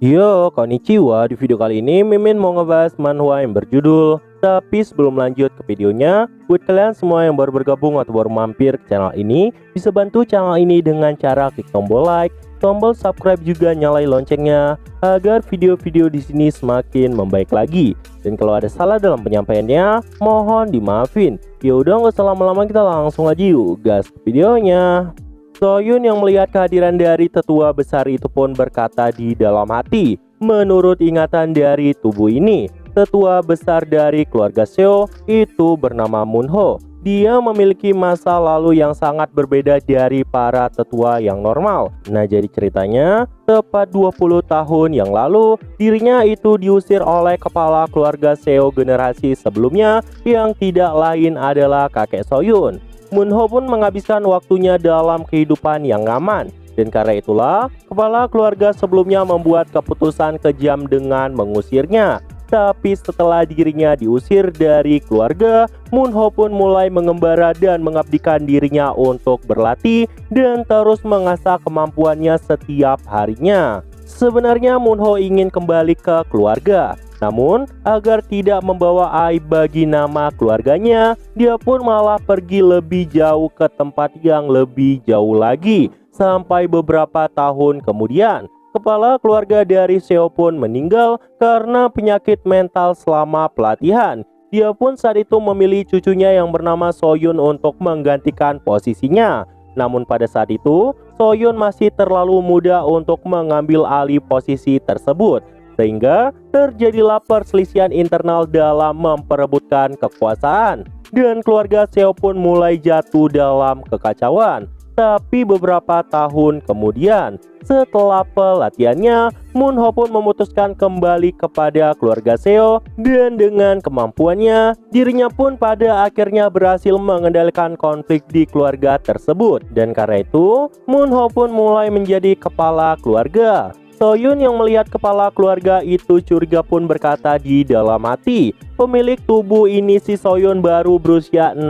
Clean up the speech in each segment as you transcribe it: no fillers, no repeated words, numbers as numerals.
Yo, konnichiwa. Di video kali ini Mimin mau ngebahas manhwa yang berjudul. Tapi sebelum lanjut ke videonya, buat kalian semua yang baru bergabung atau baru mampir ke channel ini, bisa bantu channel ini dengan cara klik tombol like, tombol subscribe juga nyalain loncengnya agar video-video di sini semakin membaik lagi. Dan kalau ada salah dalam penyampaiannya, mohon dimaafin. Ya udah nggak usah lama-lama, kita langsung aja yuk gas ke videonya. Soyun yang melihat kehadiran dari tetua besar itu pun berkata di dalam hati, menurut ingatan dari tubuh ini, tetua besar dari keluarga Seo itu bernama Munho. Dia memiliki masa lalu yang sangat berbeda dari para tetua yang normal. Nah, jadi ceritanya, tepat 20 tahun yang lalu, dirinya itu diusir oleh kepala keluarga Seo generasi sebelumnya yang tidak lain adalah kakek Soyun. Munho pun menghabiskan waktunya dalam kehidupan yang aman. Dan karena itulah, kepala keluarga sebelumnya membuat keputusan kejam dengan mengusirnya. Tapi setelah dirinya diusir dari keluarga, Munho pun mulai mengembara dan mengabdikan dirinya untuk berlatih dan terus mengasah kemampuannya setiap harinya. Sebenarnya Munho ingin kembali ke keluarga. Namun, agar tidak membawa aib bagi nama keluarganya, dia pun malah pergi lebih jauh ke tempat yang lebih jauh lagi. Sampai beberapa tahun kemudian, kepala keluarga dari Seo pun meninggal karena penyakit mental selama pelatihan. Dia pun saat itu memilih cucunya yang bernama Soyun untuk menggantikan posisinya. Namun pada saat itu, Soyun masih terlalu muda untuk mengambil alih posisi tersebut. Sehingga terjadilah perselisihan internal dalam memperebutkan kekuasaan. Dan keluarga Seo pun mulai jatuh dalam kekacauan. Tapi beberapa tahun kemudian, setelah pelatihannya, Munho pun memutuskan kembali kepada keluarga Seo. Dan dengan kemampuannya, dirinya pun pada akhirnya berhasil mengendalikan konflik di keluarga tersebut. Dan karena itu, Munho pun mulai menjadi kepala keluarga. Soyun yang melihat kepala keluarga itu curiga pun berkata di dalam hati, pemilik tubuh ini si Soyun baru berusia 16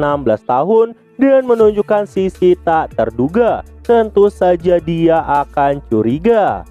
tahun dan menunjukkan sisi tak terduga. Tentu saja dia akan curiga.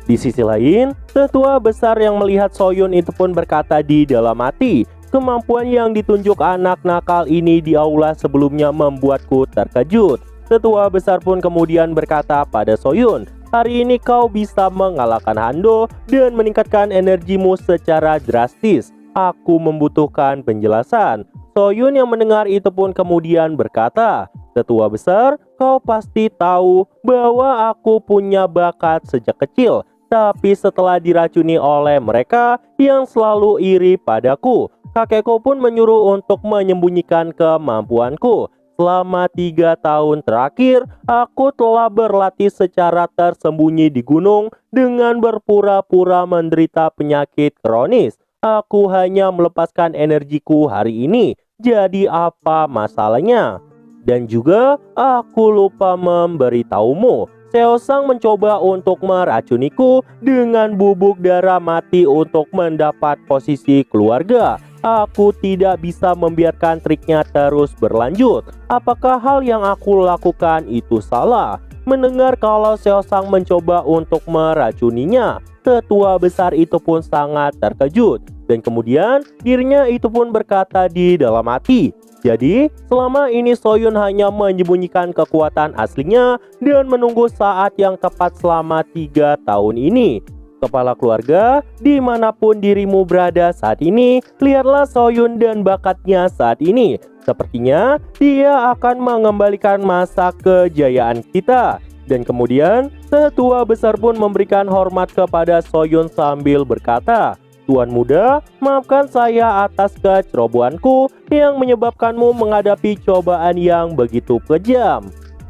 Di sisi lain, tetua besar yang melihat Soyun itu pun berkata di dalam hati, kemampuan yang ditunjuk anak nakal ini di aula sebelumnya membuatku terkejut. Tetua besar pun kemudian berkata pada Soyun, hari ini kau bisa mengalahkan Hando dan meningkatkan energimu secara drastis. Aku membutuhkan penjelasan. Soyun yang mendengar itu pun kemudian berkata, tetua besar, kau pasti tahu bahwa aku punya bakat sejak kecil. Tapi setelah diracuni oleh mereka yang selalu iri padaku, kakekku pun menyuruh untuk menyembunyikan kemampuanku. Selama 3 tahun terakhir, aku telah berlatih secara tersembunyi di gunung dengan berpura-pura menderita penyakit kronis. Aku hanya melepaskan energiku hari ini. Jadi apa masalahnya? Dan juga aku lupa memberitahumu. Seosang mencoba untuk meracuniku dengan bubuk darah mati untuk mendapat posisi keluarga. Aku tidak bisa membiarkan triknya terus berlanjut. Apakah hal yang aku lakukan itu salah? Mendengar kalau Seosang mencoba untuk meracuninya, tetua besar itu pun sangat terkejut. Dan kemudian dirinya itu pun berkata di dalam hati, jadi selama ini Soyun hanya menyembunyikan kekuatan aslinya dan menunggu saat yang tepat selama 3 tahun ini. Kepala keluarga, dimanapun dirimu berada saat ini, lihatlah Soyun dan bakatnya saat ini. Sepertinya dia akan mengembalikan masa kejayaan kita. Dan kemudian tetua besar pun memberikan hormat kepada Soyun sambil berkata, Tuan muda, maafkan saya atas kecerobohanku yang menyebabkanmu menghadapi cobaan yang begitu kejam.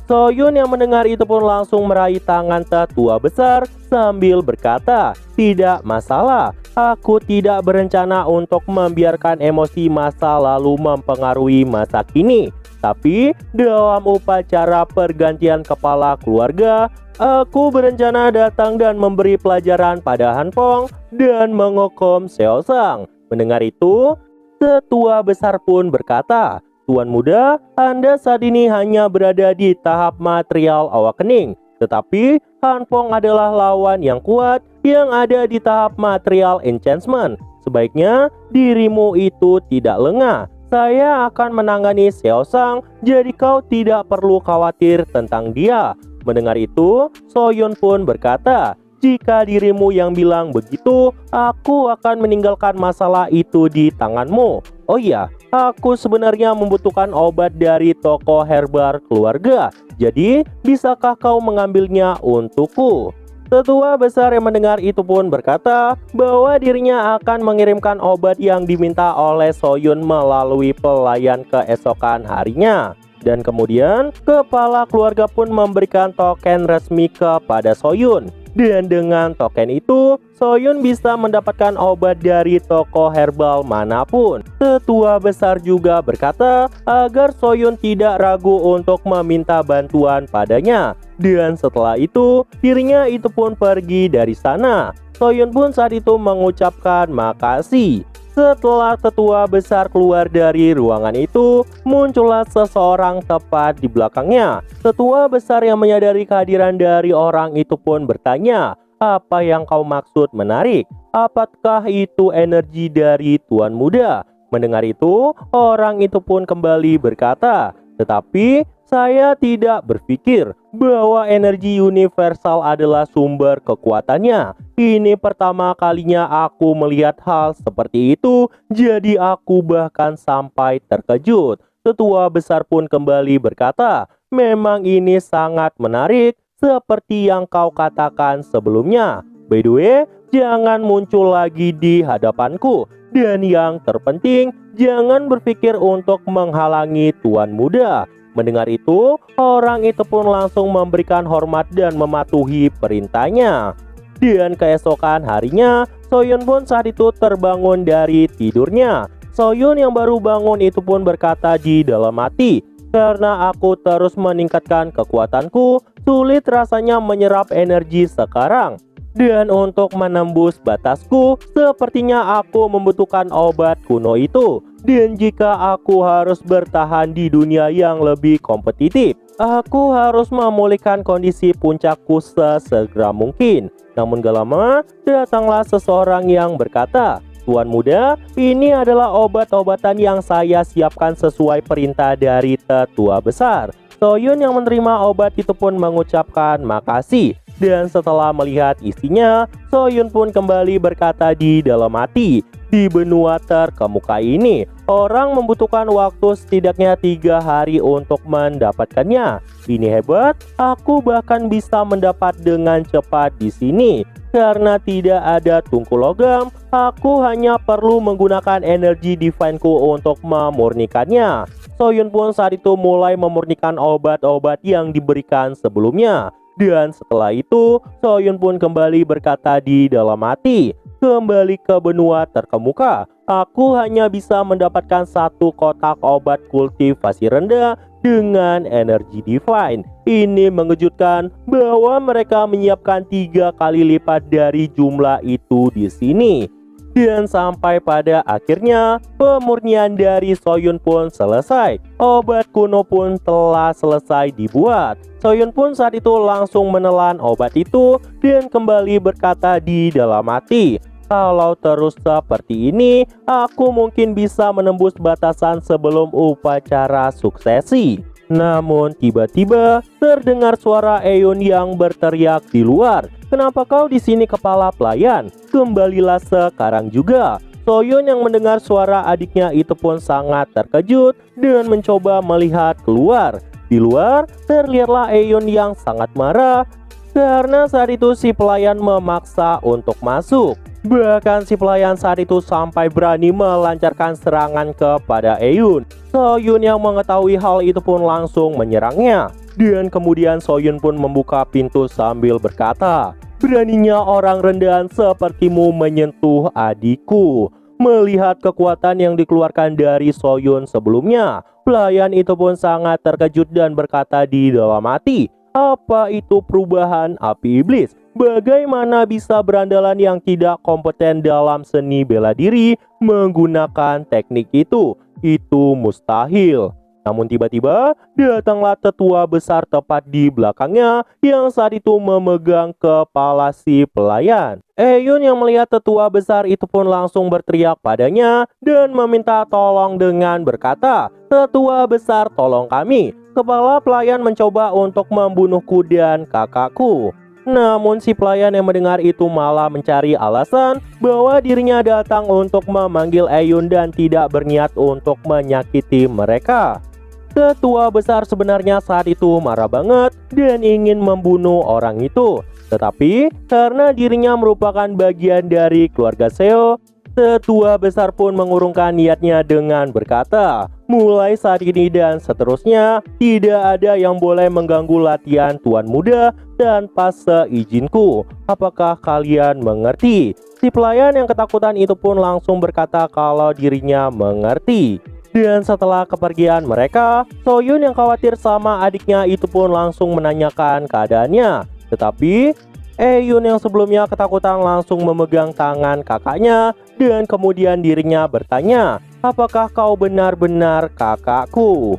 Soyun yang mendengar itu pun langsung meraih tangan tetua besar sambil berkata, tidak masalah, aku tidak berencana untuk membiarkan emosi masa lalu mempengaruhi masa kini. Tapi dalam upacara pergantian kepala keluarga, aku berencana datang dan memberi pelajaran pada Hanpong dan menghukum Seosang. Mendengar itu, tetua besar pun berkata, Tuan muda, Anda saat ini hanya berada di tahap material awakening. Tetapi Han Phong adalah lawan yang kuat yang ada di tahap material enchantment. Sebaiknya dirimu itu tidak lengah. Saya akan menangani Xiao Shang, jadi kau tidak perlu khawatir tentang dia. Mendengar itu, Soyun pun berkata, jika dirimu yang bilang begitu, aku akan meninggalkan masalah itu di tanganmu. Oh iya, aku sebenarnya membutuhkan obat dari toko herbal keluarga. Jadi, bisakah kau mengambilnya untukku? Tetua besar yang mendengar itu pun berkata bahwa dirinya akan mengirimkan obat yang diminta oleh Soyun melalui pelayan keesokan harinya. Dan kemudian, kepala keluarga pun memberikan token resmi kepada Soyun. Dan dengan token itu, Soyun bisa mendapatkan obat dari toko herbal manapun. Tetua besar juga berkata agar Soyun tidak ragu untuk meminta bantuan padanya. Dan setelah itu, dirinya itu pun pergi dari sana. Soyun pun saat itu mengucapkan makasih. Setelah tetua besar keluar dari ruangan itu, muncullah seseorang tepat di belakangnya. Tetua besar yang menyadari kehadiran dari orang itu pun bertanya, apa yang kau maksud menarik? Apakah itu energi dari Tuan Muda? Mendengar itu, orang itu pun kembali berkata, tetapi saya tidak berpikir bahwa energi universal adalah sumber kekuatannya. Ini pertama kalinya aku melihat hal seperti itu, jadi aku bahkan sampai terkejut. Tetua besar pun kembali berkata, memang ini sangat menarik seperti yang kau katakan sebelumnya. By the way, jangan muncul lagi di hadapanku. Dan yang terpenting, jangan berpikir untuk menghalangi Tuan Muda. Mendengar itu, orang itu pun langsung memberikan hormat dan mematuhi perintahnya. Dan keesokan harinya, Soyun pun saat itu terbangun dari tidurnya. Soyun yang baru bangun itu pun berkata di dalam hati, karena aku terus meningkatkan kekuatanku, sulit rasanya menyerap energi sekarang. Dan untuk menembus batasku, sepertinya aku membutuhkan obat kuno itu. Dan jika aku harus bertahan di dunia yang lebih kompetitif, aku harus memulihkan kondisi puncakku sesegera mungkin. Namun gak lama, datanglah seseorang yang berkata, Tuan Muda, ini adalah obat-obatan yang saya siapkan sesuai perintah dari tetua besar. Soyun yang menerima obat itu pun mengucapkan makasih. Dan setelah melihat isinya, Soyun pun kembali berkata di dalam hati, di benua terkemuka ini, orang membutuhkan waktu setidaknya 3 hari untuk mendapatkannya. Ini hebat, aku bahkan bisa mendapat dengan cepat di sini. Karena tidak ada tungku logam, aku hanya perlu menggunakan energi divine-ku untuk memurnikannya. Soyun pun saat itu mulai memurnikan obat-obat yang diberikan sebelumnya. Dan setelah itu, Soyun pun kembali berkata di dalam hati, kembali ke benua terkemuka. Aku hanya bisa mendapatkan 1 kotak obat kultivasi rendah dengan energi divine. Ini mengejutkan bahwa mereka menyiapkan 3 kali lipat dari jumlah itu di sini. Dan sampai pada akhirnya, pemurnian dari Soyun pun selesai. Obat kuno pun telah selesai dibuat. Soyun pun saat itu langsung menelan obat itu dan kembali berkata di dalam hati, kalau terus seperti ini, aku mungkin bisa menembus batasan sebelum upacara suksesi. Namun tiba-tiba terdengar suara Eun yang berteriak di luar. Kenapa kau di sini kepala pelayan? Kembalilah sekarang juga. Soyun yang mendengar suara adiknya itu pun sangat terkejut dan mencoba melihat keluar. Di luar terlihatlah Eun yang sangat marah karena saat itu si pelayan memaksa untuk masuk. Bahkan si pelayan saat itu sampai berani melancarkan serangan kepada Eun. Soyun yang mengetahui hal itu pun langsung menyerangnya. Dan kemudian Soyun pun membuka pintu sambil berkata, beraninya orang rendahan sepertimu menyentuh adikku. Melihat kekuatan yang dikeluarkan dari Soyun sebelumnya, pelayan itu pun sangat terkejut dan berkata di dalam hati, apa itu perubahan api iblis? Bagaimana bisa berandalan yang tidak kompeten dalam seni bela diri menggunakan teknik itu? Itu mustahil. Namun tiba-tiba datanglah tetua besar tepat di belakangnya yang saat itu memegang kepala si pelayan. Eun yang melihat tetua besar itu pun langsung berteriak padanya dan meminta tolong dengan berkata, "Tetua besar, tolong kami. Kepala pelayan mencoba untuk membunuhku dan kakakku." Namun si pelayan yang mendengar itu malah mencari alasan bahwa dirinya datang untuk memanggil Eun dan tidak berniat untuk menyakiti mereka. Tetua besar sebenarnya saat itu marah banget dan ingin membunuh orang itu. Tetapi karena dirinya merupakan bagian dari keluarga Seo, tetua besar pun mengurungkan niatnya dengan berkata, "Mulai saat ini dan seterusnya, tidak ada yang boleh mengganggu latihan tuan muda tanpa seizinku. Apakah kalian mengerti?" Si pelayan yang ketakutan itu pun langsung berkata kalau dirinya mengerti. Dan setelah kepergian mereka, Soyun yang khawatir sama adiknya itu pun langsung menanyakan keadaannya. Tetapi Eun yang sebelumnya ketakutan langsung memegang tangan kakaknya dan kemudian dirinya bertanya, "Apakah kau benar-benar kakakku?"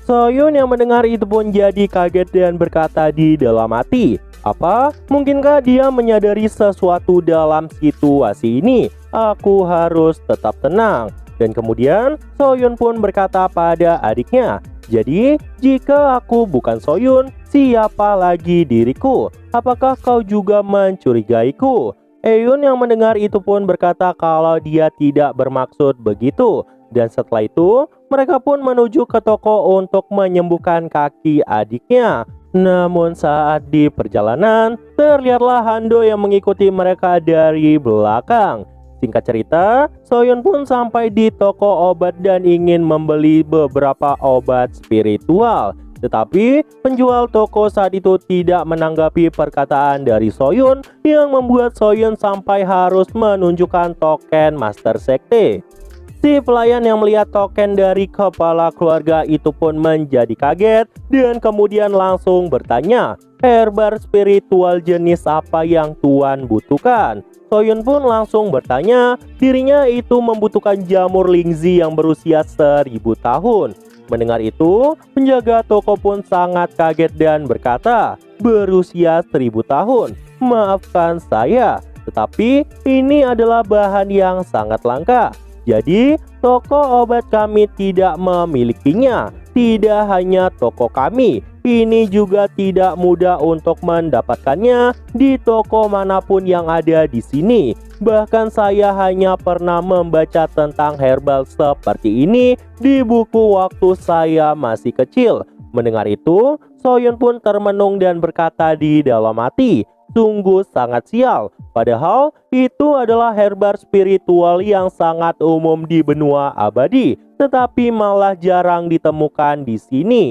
Soyun yang mendengar itu pun jadi kaget dan berkata di dalam hati, "Apa? Mungkinkah dia menyadari sesuatu dalam situasi ini? Aku harus tetap tenang." Dan kemudian Soyun pun berkata pada adiknya, "Jadi jika aku bukan Soyun, siapa lagi diriku? Apakah kau juga mencurigaiku?" Eun yang mendengar itu pun berkata kalau dia tidak bermaksud begitu. Dan setelah itu mereka pun menuju ke toko untuk menyembuhkan kaki adiknya. Namun saat di perjalanan terlihatlah Hando yang mengikuti mereka dari belakang. Singkat cerita, Soyun pun sampai di toko obat dan ingin membeli beberapa obat spiritual. Tetapi penjual toko saat itu tidak menanggapi perkataan dari Soyun yang membuat Soyun sampai harus menunjukkan token Master Sekte. Si pelayan yang melihat token dari kepala keluarga itu pun menjadi kaget dan kemudian langsung bertanya, "Herbar spiritual jenis apa yang Tuan butuhkan?" Soyun pun langsung bertanya, dirinya itu membutuhkan jamur Lingzi yang berusia 1000 tahun. Mendengar itu, penjaga toko pun sangat kaget dan berkata, "Berusia 1000 tahun? Maafkan saya, tetapi ini adalah bahan yang sangat langka. Jadi, toko obat kami tidak memilikinya. Tidak hanya toko kami, ini juga tidak mudah untuk mendapatkannya di toko manapun yang ada di sini. Bahkan saya hanya pernah membaca tentang herbal seperti ini di buku waktu saya masih kecil." Mendengar itu, Soyun pun termenung dan berkata di dalam hati, "Sungguh sangat sial. Padahal itu adalah herbar spiritual yang sangat umum di benua abadi, tetapi malah jarang ditemukan di sini."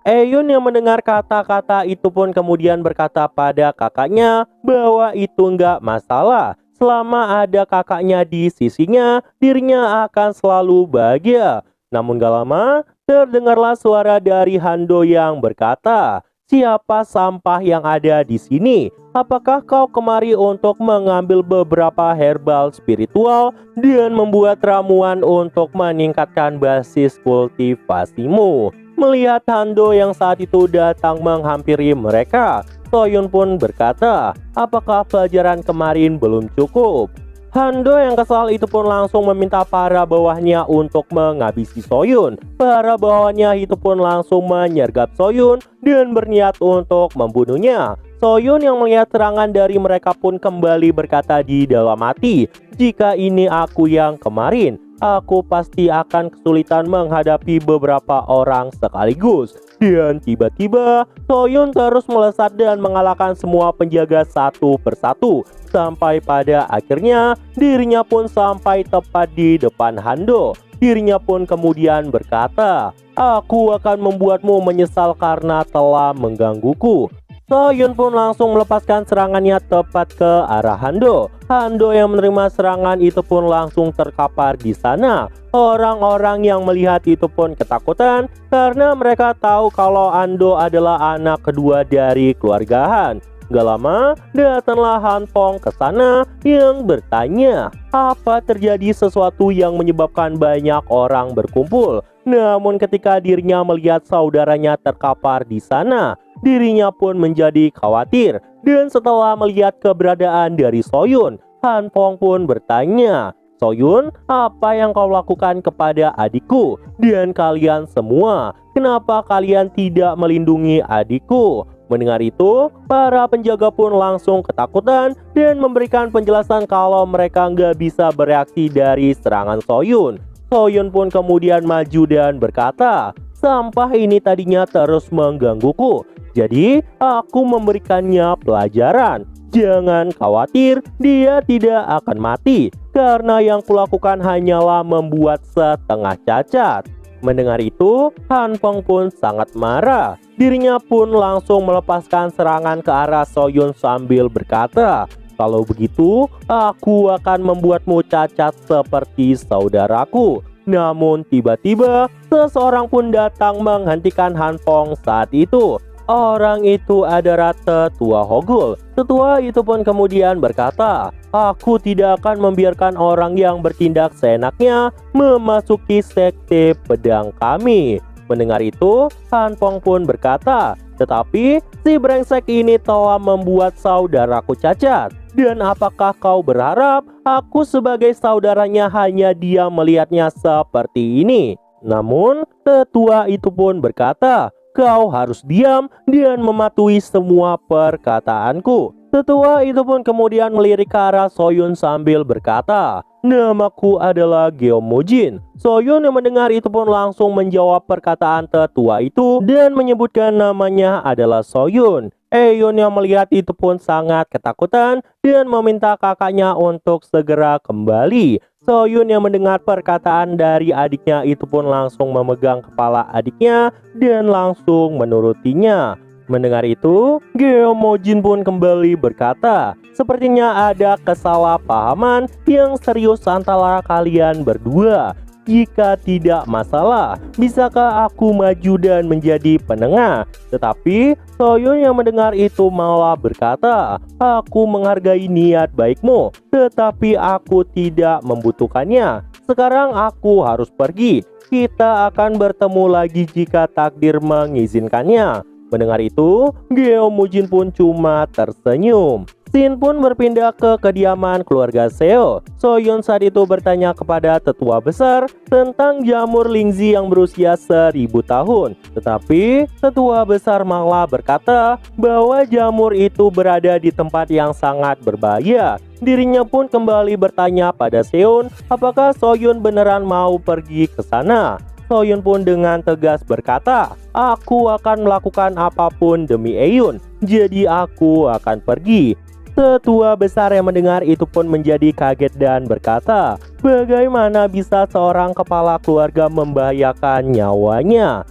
Eun yang mendengar kata-kata itu pun kemudian berkata pada kakaknya bahwa itu nggak masalah. Selama ada kakaknya di sisinya, dirinya akan selalu bahagia. Namun gak lama, terdengarlah suara dari Hando yang berkata, "Siapa sampah yang ada di sini? Apakah kau kemari untuk mengambil beberapa herbal spiritual dan membuat ramuan untuk meningkatkan basis kultivasimu?" Melihat Hando yang saat itu datang menghampiri mereka, Soyun pun berkata, "Apakah pelajaran kemarin belum cukup?" Hando yang kesal itu pun langsung meminta para bawahnya untuk menghabisi Soyun. Para bawahnya itu pun langsung menyergap Soyun dan berniat untuk membunuhnya. Soyun yang melihat serangan dari mereka pun kembali berkata di dalam hati, "Jika ini aku yang kemarin, aku pasti akan kesulitan menghadapi beberapa orang sekaligus." Dan tiba-tiba Soyun terus melesat dan mengalahkan semua penjaga satu persatu. Sampai pada akhirnya dirinya pun sampai tepat di depan Hando. Dirinya pun kemudian berkata, "Aku akan membuatmu menyesal karena telah menggangguku." Soyun pun langsung melepaskan serangannya tepat ke arah Hando. Hando yang menerima serangan itu pun langsung terkapar di sana. Orang-orang yang melihat itu pun ketakutan karena mereka tahu kalau Hando adalah anak kedua dari keluarga Han. Gak lama datanglah Han Fong ke sana yang bertanya, apa terjadi sesuatu yang menyebabkan banyak orang berkumpul. Namun ketika dirinya melihat saudaranya terkapar di sana, dirinya pun menjadi khawatir. Dan setelah melihat keberadaan dari Soyun, Han Phong pun bertanya, "Soyun, apa yang kau lakukan kepada adikku? Dan kalian semua, kenapa kalian tidak melindungi adikku?" Mendengar itu, para penjaga pun langsung ketakutan dan memberikan penjelasan kalau mereka nggak bisa bereaksi dari serangan Soyun. Soyun pun kemudian maju dan berkata, "Sampah ini tadinya terus menggangguku, jadi aku memberikannya pelajaran. Jangan khawatir, dia tidak akan mati, karena yang kulakukan hanyalah membuat setengah cacat." Mendengar itu, Han Phong pun sangat marah. Dirinya pun langsung melepaskan serangan ke arah Soyun sambil berkata, "Kalau begitu, aku akan membuatmu cacat seperti saudaraku." Namun tiba-tiba, seseorang pun datang menghentikan Han Phong saat itu. Orang itu adalah Tetua Hogul. Tetua itu pun kemudian berkata, "Aku tidak akan membiarkan orang yang bertindak seenaknya memasuki sekte pedang kami." Mendengar itu, Han Phong pun berkata, "Tetapi si brengsek ini telah membuat saudaraku cacat. Dan apakah kau berharap aku sebagai saudaranya hanya diam melihatnya seperti ini?" Namun, tetua itu pun berkata, "Kau harus diam dan mematuhi semua perkataanku." Tetua itu pun kemudian melirik ke arah Soyun sambil berkata, "Namaku adalah Geomojin." Soyun yang mendengar itu pun langsung menjawab perkataan tetua itu dan menyebutkan namanya adalah Soyun. Eun yang melihat itu pun sangat ketakutan dan meminta kakaknya untuk segera kembali. Soyun yang mendengar perkataan dari adiknya itu pun langsung memegang kepala adiknya dan langsung menurutinya. Mendengar itu, Geomojin pun kembali berkata, "Sepertinya ada kesalahpahaman yang serius antara kalian berdua. Jika tidak masalah, bisakah aku maju dan menjadi penengah?" Tetapi Soyun yang mendengar itu malah berkata, "Aku menghargai niat baikmu, tetapi aku tidak membutuhkannya. Sekarang aku harus pergi. Kita akan bertemu lagi jika takdir mengizinkannya." Mendengar itu, Geomojin pun cuma tersenyum. Scene pun berpindah ke kediaman keluarga Seo. Soyun saat itu bertanya kepada tetua besar tentang jamur Lingzi yang berusia 1000 tahun. Tetapi tetua besar malah berkata bahwa jamur itu berada di tempat yang sangat berbahaya. Dirinya pun kembali bertanya pada Seon apakah Soyun beneran mau pergi ke sana. Soyun pun dengan tegas berkata, "Aku akan melakukan apapun demi Eun, jadi aku akan pergi." Tetua besar yang mendengar itu pun menjadi kaget dan berkata, "Bagaimana bisa seorang kepala keluarga membahayakan nyawanya?"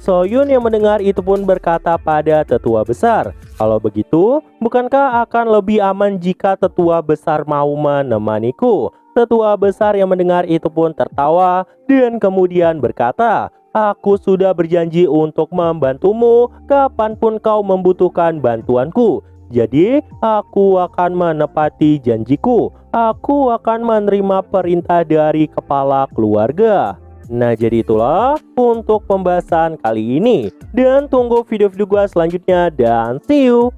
Soyun yang mendengar itu pun berkata pada tetua besar, "Kalau begitu, bukankah akan lebih aman jika tetua besar mau menemaniku?" Tetua besar yang mendengar itu pun tertawa dan kemudian berkata, "Aku sudah berjanji untuk membantumu kapanpun kau membutuhkan bantuanku. Jadi aku akan menepati janjiku. Aku akan menerima perintah dari kepala keluarga." Nah, jadi itulah untuk pembahasan kali ini. Dan tunggu video-video gue selanjutnya dan see you.